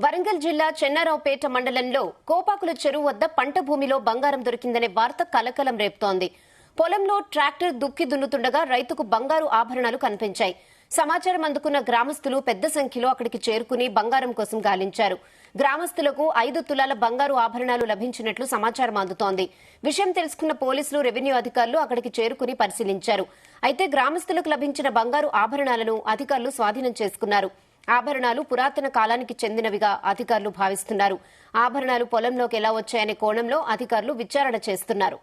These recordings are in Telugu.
వరంగల్ జిల్లా చెన్నారావుపేట మండలంలో కోపాకుల చెరువు వద్ద పంట భూమిలో బంగారం దొరికిందనే వార్త కలకలం రేపుతోంది. పొలంలో ట్రాక్టర్ దుక్కి దున్నుతుండగా రైతుకు బంగారు ఆభరణాలు కనిపించాయి. సమాచారం అందుకున్న గ్రామస్తులు పెద్ద సంఖ్యలో అక్కడికి చేరుకుని బంగారం కోసం గాలించారు. గ్రామస్తులకు 5 తులాల బంగారు ఆభరణాలు లభించినట్లు సమాచారం అందుతోంది. విషయం తెలుసుకున్న పోలీసులు, రెవెన్యూ అధికారులు అక్కడికి చేరుకుని పరిశీలించారు. అయితే గ్రామస్తులకు లభించిన బంగారు ఆభరణాలను అధికారులు స్వాధీనం చేసుకున్నారు. ఆభరణాలు పురాతన కాలానికి చెందినవిగా అధికారులు భావిస్తున్నారు. ఆభరణాలు పొలంలోకి ఎలా వచ్చాయనే కోణంలో అధికారులు విచారణ చేస్తున్నారు.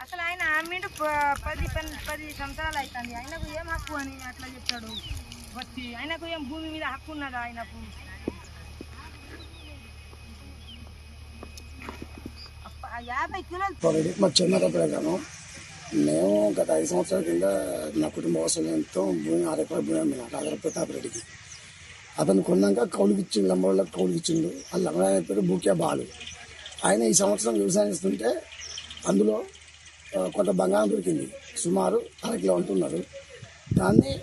అసలు ఆయన ఆమెడు 10 సంవత్సరాలు అవుతుంది. ఆయనకు ఏం హక్కు అని అట్లా చెప్తాడు. వచ్చి ఆయనకు ఏం భూమి మీద హక్కు ఉన్నదా? ఆయనకు మా చిన్నప్పుడు మేము గత 5 సంవత్సరాల కింద నా కుటుంబ అవసరంతో భూమి 6 ఎకరాల భూమి అమ్మిన రాజర ప్రతాప్ రెడ్డికి. అతను కొన్నాక కౌలుకి ఇచ్చిండు, లంబోళ్ళకి కౌలుకి ఇచ్చిండు. ఆ లంబడాయన పేరు బూక్యా బాలు. ఆయన ఈ సంవత్సరం వ్యవసాయం చేస్తుంటే అందులో కొంత బంగారం దొరికింది. సుమారు 1/2 కిలో అంటున్నారు. దాన్ని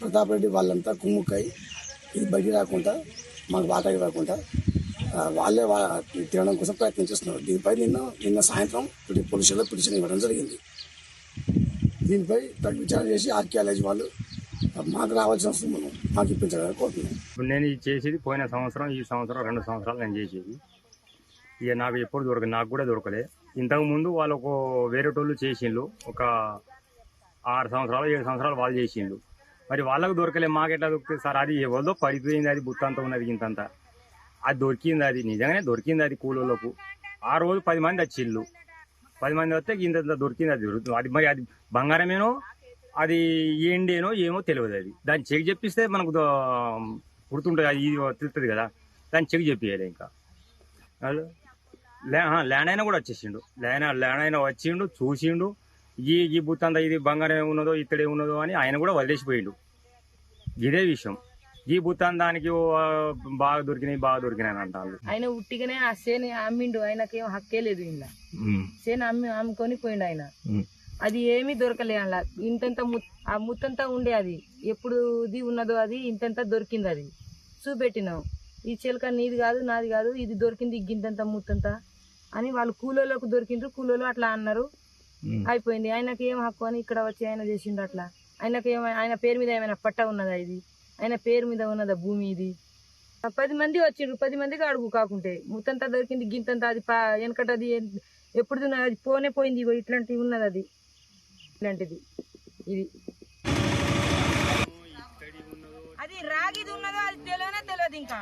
ప్రతాప్ రెడ్డి వాళ్ళంతా కుమ్ముక్కై ఇది బయటికి రాకుండా, మాకు వాటాకి రాకుండా వాళ్ళే తినడం కోసం ప్రయత్నం చేస్తున్నారు. దీనిపై నిన్న సాయంత్రం పోలీసులో పిటిషన్ ఇవ్వడం జరిగింది. దీనిపై తగు విచారణ చేసి ఆర్కియాలజీ వాళ్ళు మాకు రావాల్సిన వస్తుంది మాకు ఇప్పించాలని కోరుతున్నాం. నేను ఇది చేసేది పోయిన సంవత్సరం, ఈ సంవత్సరం 2 సంవత్సరాలు నేను చేసేది. ఇక నాకు ఎప్పుడు దొరకదు, నాకు కూడా దొరకలే. ఇంతకుముందు వాళ్ళు వేరేటోళ్ళు చేసిండ్రు, ఒక 6 సంవత్సరాలు 7 సంవత్సరాలు వాళ్ళు చేసిండ్రు. మరి వాళ్ళకు దొరకలే, మాకు ఎట్లా దొరుకుతుంది సార్? అది ఎవరిదో పడిపోయింది, అది బుత్తంతా ఉన్నది ఇంతంతా. అది దొరికింది, అది నిజంగానే దొరికింది. అది కూలోళ్ళకు ఆ రోజు 10 మంది వచ్చిళ్ళు. 10 మంది వస్తే ఇంత దొరికింది. అది దొరుకుతుంది. అది మరి అది బంగారమేనో అది ఏండేనో ఏమో తెలియదు. అది దాన్ని చెక్ చెప్పిస్తే మనకు గుర్తుంటుంది, అది తెలుస్తుంది కదా. దాన్ని చెక్ చెప్పియాలి. ఇంకా ల్యాండ్ అయినా కూడా వచ్చేసిండు. ల్యాండ్ అయినా వచ్చిండు, చూసిండు. ఈ బుత్తంతా ఇది బంగారం ఏమున్నదో ఇత్తడే ఉన్నదో అని ఆయన కూడా వదిలేసిపోయిండు. ఇదే విషయం. ఈ బుత్తాన్ దానికి బాగా దొరికినాయి అంటారు. ఆయన ఉట్టిగానే ఆ సేని అమ్మిండు. ఆయనకేం హక్కే లేదు. ఇలా సేని అమ్ముకొని పోయిండు ఆయన. అది ఏమీ దొరకలే. అలా ఇంతంత ఆ ముత్తంతా ఉండే, అది ఎప్పుడుది ఉన్నదో అది ఇంతంత దొరికింది. అది చూపెట్టినాం. ఈ చిలక నీది కాదు, నాది కాదు, ఇది దొరికింది గింతంత ముత్తంత అని వాళ్ళు కూలోళ్ళకు దొరికిండ్రు. కూలోళ్ళు అట్లా అన్నారు, అయిపోయింది. ఆయనకి ఏం హక్కు అని ఇక్కడ వచ్చి ఆయన చేసిండ్రు అట్లా. ఆయన పేరు మీద ఏమైనా పట్ట ఉన్నదా? ఇది ఆయన పేరు మీద ఉన్నదా భూమి? ఇది 10 మంది వచ్చిండ్రు. 10 మందికి అడుగు కాకుంటే ముత్తంతా దొరికింది గింతంతా. అది వెనకటది ఎప్పుడు అది పోయింది. ఇగో ఇట్లాంటివి ఉన్నది. అది ఇట్లాంటిది ఇది అది రాగిది ఉన్నదో అది తెలియనే తెలియదు. ఇంకా